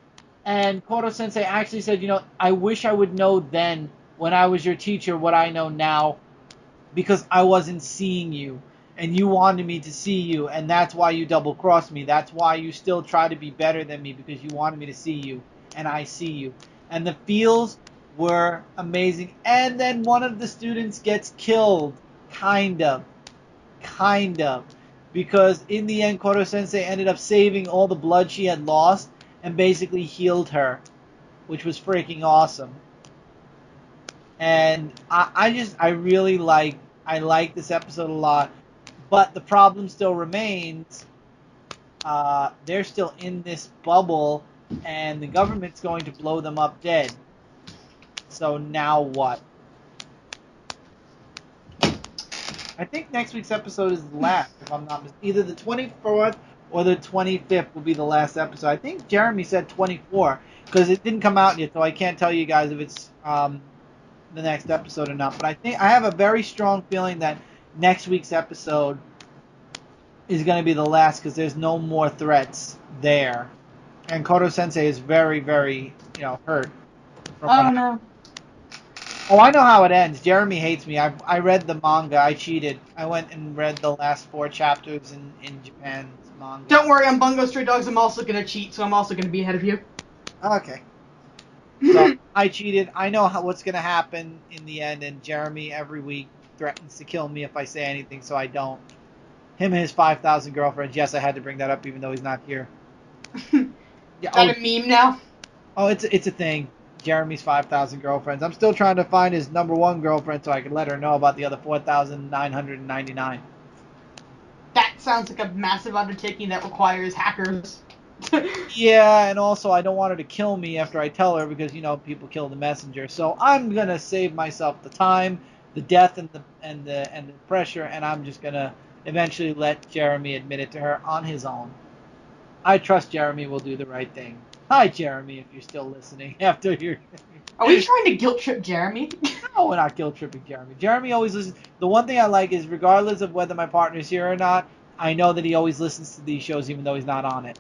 and Koro-sensei actually said, you know, I wish I would know then when I was your teacher what I know now, because I wasn't seeing you, and you wanted me to see you, and that's why you double-crossed me. That's why you still try to be better than me, because you wanted me to see you, and I see you. And the feels were amazing. And then one of the students gets killed, kind of, because in the end, Koro-sensei ended up saving all the blood she had lost and basically healed her, which was freaking awesome. And I really like this episode a lot, but the problem still remains. They're still in this bubble, and the government's going to blow them up dead. So now what? I think next week's episode is the last, if I'm not mistaken. Either the 24th or the 25th will be the last episode. I think Jeremy said 24, because it didn't come out yet, so I can't tell you guys if it's the next episode or not. But I have a very strong feeling that next week's episode is going to be the last, because there's no more threats there. And Koro-sensei is very, very, hurt. Oh, no. Oh, I know how it ends. Jeremy hates me. I read the manga. I cheated. I went and read the last 4 chapters in Japan's manga. Don't worry, on Bungo Stray Dogs, I'm also going to cheat, so I'm also going to be ahead of you. Okay. So, I cheated. I know what's going to happen in the end, and Jeremy every week threatens to kill me if I say anything, so I don't. Him and his 5,000 girlfriends. Yes, I had to bring that up even though he's not here. Is that a meme now? Oh, it's a thing. Jeremy's 5,000 girlfriends. I'm still trying to find his number 1 girlfriend so I can let her know about the other 4,999. That sounds like a massive undertaking that requires hackers. Yeah, and also I don't want her to kill me after I tell her, because people kill the messenger. So I'm gonna save myself the time, the death, and the pressure, and I'm just gonna eventually let Jeremy admit it to her on his own. I trust Jeremy will do the right thing. Hi, Jeremy, if you're still listening after you're... Are we trying to guilt trip Jeremy? No, we're not guilt tripping Jeremy. Jeremy always listens. The one thing I like is, regardless of whether my partner's here or not, I know that he always listens to these shows even though he's not on it.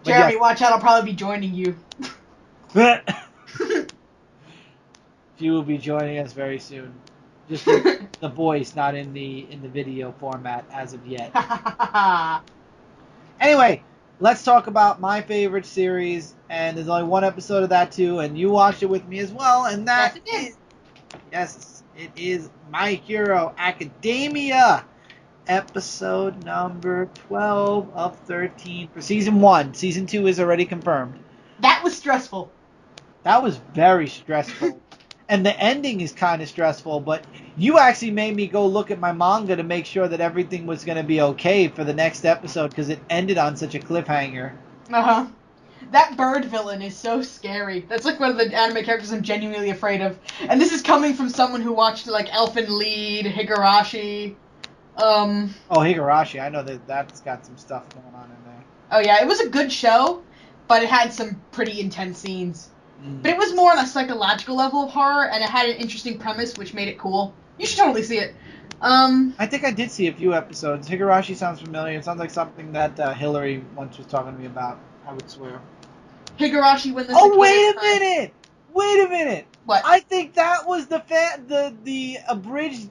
But Jeremy, watch out, I'll probably be joining you. She will be joining us very soon. Just with the voice, not in the video format as of yet. Anyway, let's talk about my favorite series, and there's only one episode of that too, and you watched it with me as well, and that it is My Hero Academia, episode number 12 of 13 for season 1. Season 2 is already confirmed. That was stressful. That was very stressful. And the ending is kind of stressful, but you actually made me go look at my manga to make sure that everything was going to be okay for the next episode, because it ended on such a cliffhanger. Uh-huh. That bird villain is so scary. That's like one of the anime characters I'm genuinely afraid of. And this is coming from someone who watched like Elfen Lied, Higurashi. Oh, Higurashi. I know that's got some stuff going on in there. Oh yeah, it was a good show, but it had some pretty intense scenes. But it was more on a psychological level of horror, and it had an interesting premise, which made it cool. You should totally see it. I think I did see a few episodes. Higurashi sounds familiar. It sounds like something that Hillary once was talking to me about. I would swear. Higurashi when the Oh, wait a minute! Wait a minute! What? I think that was the abridged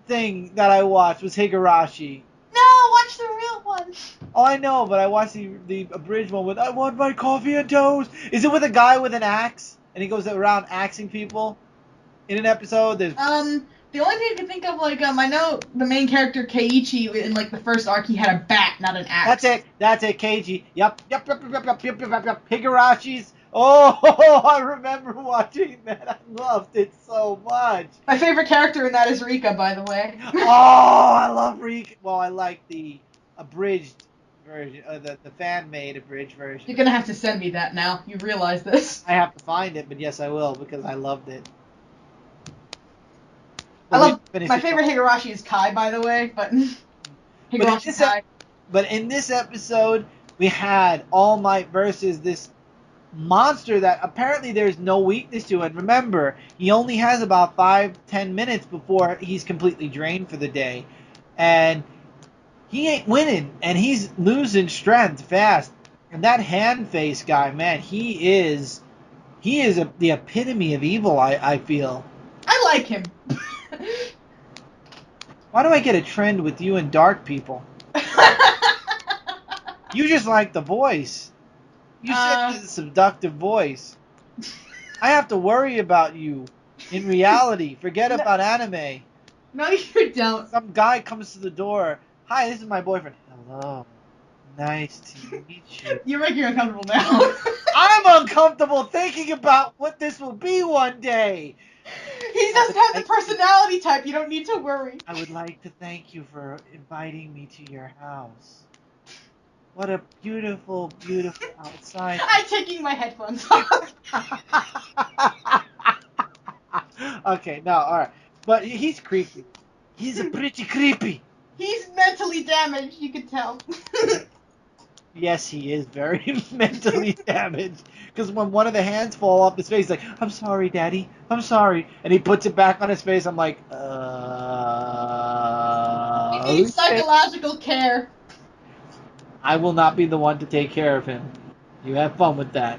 thing that I watched was Higurashi. No, watch the real one. Oh, I know, but I watched the abridged one with I want my coffee and toast. Is it with a guy with an axe and he goes around axing people? In an episode, there's the only thing I can think of, like, I know the main character Keiichi in like the first arc, he had a bat, not an axe. That's it, Keiji. Yep. Higurashi's. Oh, I remember watching that. I loved it so much. My favorite character in that is Rika, by the way. Oh, I love Rika. Well, I like the abridged version, the fan-made abridged version. You're gonna have to send me that now. You realize this? I have to find it, but yes, I will because I loved it. My favorite Higurashi is Kai, by the way, but Higurashi Kai. But in this episode, we had All Might versus this monster that apparently there's no weakness to. And remember, he only has about 5-10 minutes before he's completely drained for the day. And he ain't winning, and he's losing strength fast. And that hand face guy, man, he is the epitome of evil, I feel. I like him. Why do I get a trend with you and dark people? You just like the voice. You said the seductive voice. I have to worry about you in reality. Forget about anime. No, you don't. Some guy comes to the door. Hi, this is my boyfriend. Hello. Nice to meet you. You're making me uncomfortable now. I'm uncomfortable thinking about what this will be one day. He doesn't have the personality type. You don't need to worry. I would like to thank you for inviting me to your house. What a beautiful, beautiful outside. I'm taking my headphones off. Okay, no, alright. But he's creepy. He's pretty creepy. He's mentally damaged, you can tell. Yes, he is very mentally damaged. Because when one of the hands fall off his face, he's like, I'm sorry, Daddy. I'm sorry. And he puts it back on his face. I'm like, He needs psychological care. I will not be the one to take care of him. You have fun with that.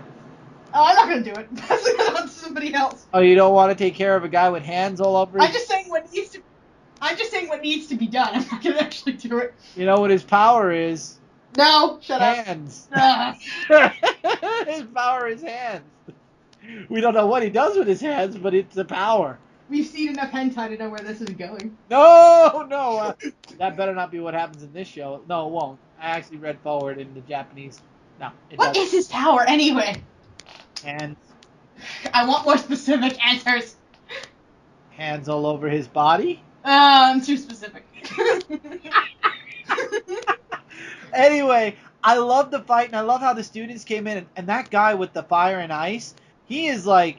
Oh, I'm not going to do it. Pass it on to somebody else. Oh, you don't want to take care of a guy with hands all over his... I'm just saying what needs to be done. I'm not going to actually do it. You know what his power is? No, shut hands. up. His power is hands. We don't know what he does with his hands, but it's a power. We've seen enough hentai to know where this is going. No. That better not be what happens in this show. No, it won't. I actually read forward in the Japanese. No, it What doesn't. is his power anyway? Hands. I want more specific answers. Hands all over his body? I'm too specific. Anyway, I love the fight, and I love how the students came in, and that guy with the fire and ice, he is like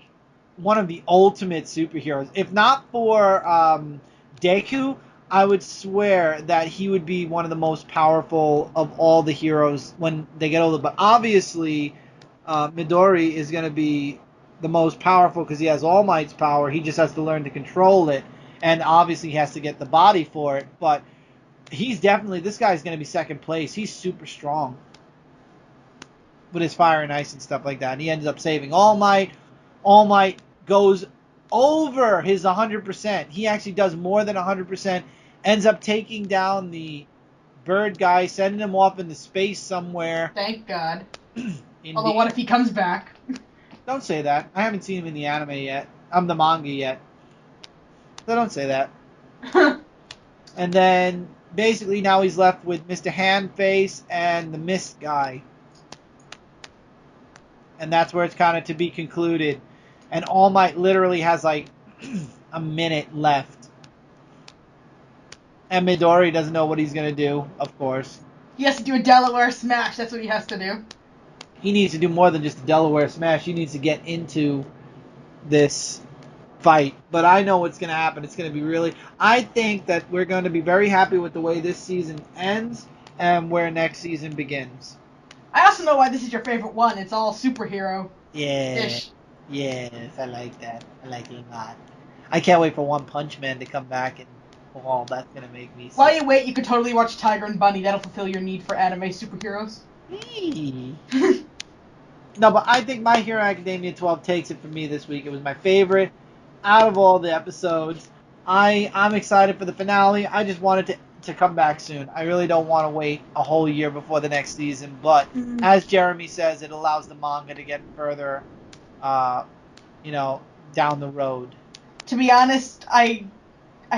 one of the ultimate superheroes. If not for Deku, I would swear that he would be one of the most powerful of all the heroes when they get older. But obviously, Midori is going to be the most powerful because he has All Might's power. He just has to learn to control it, and obviously he has to get the body for it. But he's definitely, this guy's going to be second place. He's super strong with his fire and ice and stuff like that. And he ends up saving All Might. All Might goes over his 100%. He actually does more than 100%. Ends up taking down the bird guy, sending him off into space somewhere. Thank God. Although, what if he comes back? Don't say that. I haven't seen him in the anime yet. The manga yet. So don't say that. And then, basically, now he's left with Mr. Handface and the Mist guy. And that's where it's kind of to be concluded. And All Might literally has, like, a minute left. And Midori doesn't know what he's going to do, of course. He has to do a Delaware smash. That's what he has to do. he needs to do more than just a Delaware Smash. He needs to get into this fight. But I know what's going to happen. It's going to be really... I think that we're going to be very happy with the way this season ends and where next season begins. I also know why this is your favorite one. It's all superhero. Yeah. Ish. Yes, I like that. I like it a lot. I can't wait for One Punch Man to come back and... Oh, that's going to make me sick. While you wait, you could totally watch Tiger and Bunny. That'll fulfill your need for anime superheroes. No, but I think My Hero Academia 12 takes it for me this week. It was my favorite out of all the episodes. I'm excited for the finale. I just wanted to come back soon. I really don't want to wait a whole year before the next season. But as Jeremy says, it allows the manga to get further, down the road. To be honest, I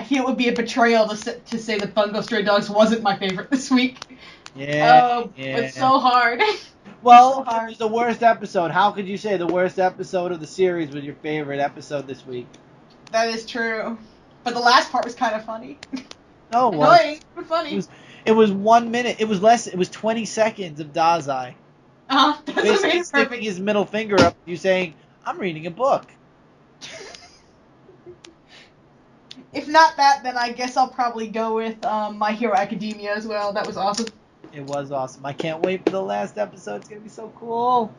feel it would be a betrayal to say that Bungo Stray Dogs wasn't my favorite this week. Yeah. It's so hard. Well, it was the worst episode. How could you say the worst episode of the series was your favorite episode this week? That is true. But the last part was kind of funny. No, it Annoying, but funny. It was 1 minute. It was less. It was 20 seconds of Dazai. That's Basically perfect. sticking his middle finger up, you saying, "I'm reading a book." If not that, then I guess I'll probably go with My Hero Academia as well. That was awesome. It was awesome. I can't wait for the last episode. It's gonna be so cool.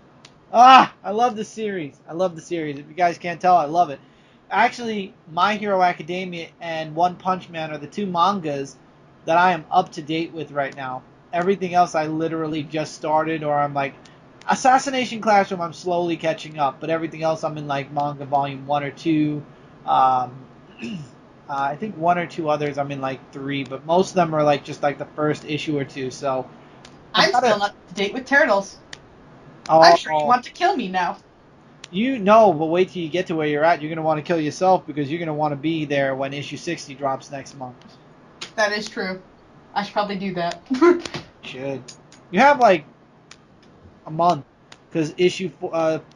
I love the series. If you guys can't tell, I love it. Actually, My Hero Academia and One Punch Man are the two mangas that I am up to date with right now. Everything else I literally just started, or I'm like, Assassination Classroom I'm slowly catching up, but everything else I'm in like manga volume 1 or 2. I think 1 or 2 others I'm in like 3, but most of them are like just like the first issue or 2, so... I'm still not up to date with Turtles. I'm sure you want to kill me now. You know, but wait till you get to where you're at. You're going to want to kill yourself because you're going to want to be there when issue 60 drops next month. That is true. I should probably do that. Should. You have like a month because issue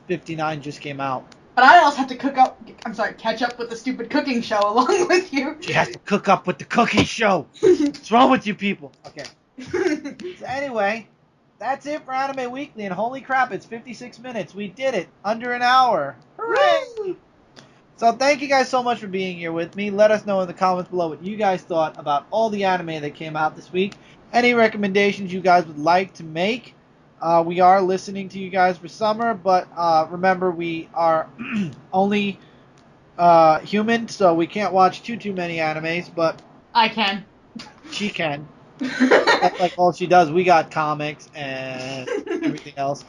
59 just came out. But I also have to catch up with the stupid cooking show along with you. She has to cook up with the cooking show. What's wrong with you people? Okay. So anyway, that's it for Anime Weekly, and holy crap, it's 56 minutes. We did it. Under an hour. Hooray! Woo! So thank you guys so much for being here with me. Let us know in the comments below what you guys thought about all the anime that came out this week. Any recommendations you guys would like to make. We are listening to you guys for summer, but remember we are only human, so we can't watch too many animes, but... I can. She can. That's like all she does. We got comics and everything else.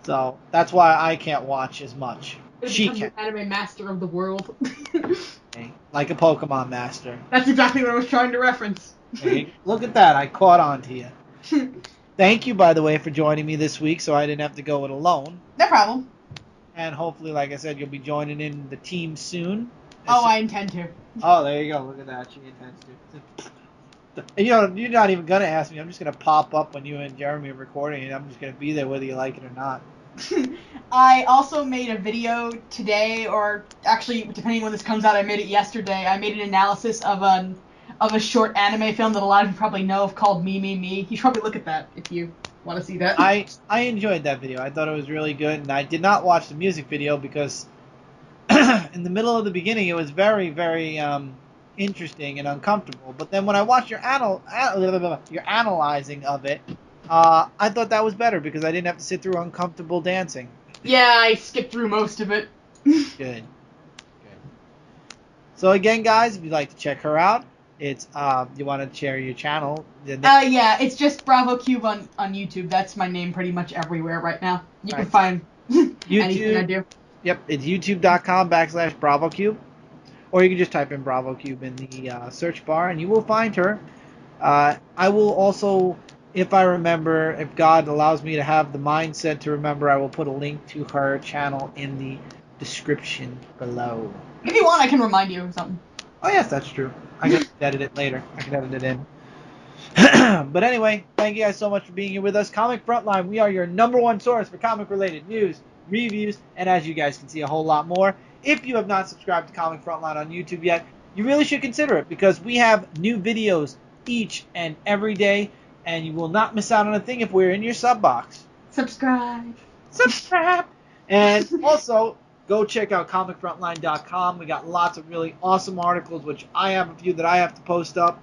So that's why I can't watch as much. She can. The anime master of the world. Okay. Like a Pokemon master. That's exactly what I was trying to reference. Okay. Look at that. I caught on to you. Thank you, by the way, for joining me this week so I didn't have to go it alone. No problem. And hopefully, like I said, you'll be joining in the team soon. I intend to. Oh, there you go. Look at that. She intends to. You're not even going to ask me. I'm just going to pop up when you and Jeremy are recording, and I'm just going to be there whether you like it or not. I also made a video today, or actually, depending on when this comes out, I made it yesterday. I made an analysis of a short anime film that a lot of you probably know of called Me, Me, Me. You should probably look at that if you want to see that. I enjoyed that video. I thought it was really good, and I did not watch the music video because in the middle of the beginning it was very, very... interesting and uncomfortable, but then when I watched your analyzing of it, I thought that was better because I didn't have to sit through uncomfortable dancing. Yeah, I skipped through most of it. Good. So again, guys, if you'd like to check her out, it's you want to share your channel. Yeah, it's just BravoCube on YouTube. That's my name pretty much everywhere right now. You can find anything I do. Yep, it's youtube.com/BravoCube. Or you can just type in BravoCube in the search bar, and you will find her. I will also, if I remember, if God allows me to have the mindset to remember, I will put a link to her channel in the description below. If you want, I can remind you of something. Oh, yes, that's true. I can edit it later. I can edit it in. But anyway, thank you guys so much for being here with us. Comic Frontline, we are your #1 source for comic-related news, reviews, and as you guys can see, a whole lot more. If you have not subscribed to Comic Frontline on YouTube yet, you really should consider it because we have new videos each and every day, and you will not miss out on a thing if we're in your sub box. Subscribe. Subscribe. And also, go check out comicfrontline.com. We got lots of really awesome articles, which I have a few that I have to post up.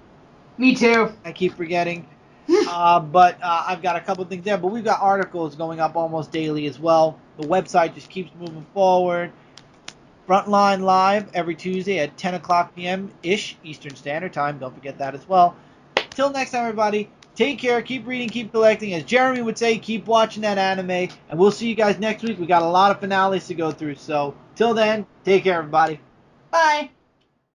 Me too. I keep forgetting. But I've got a couple things there. But we've got articles going up almost daily as well. The website just keeps moving forward. Frontline live every Tuesday at 10 o'clock p.m.-ish Eastern Standard Time. Don't forget that as well. Till next time, everybody. Take care. Keep reading. Keep collecting. As Jeremy would say, keep watching that anime. And we'll see you guys next week. We got a lot of finales to go through. So, till then, take care, everybody. Bye.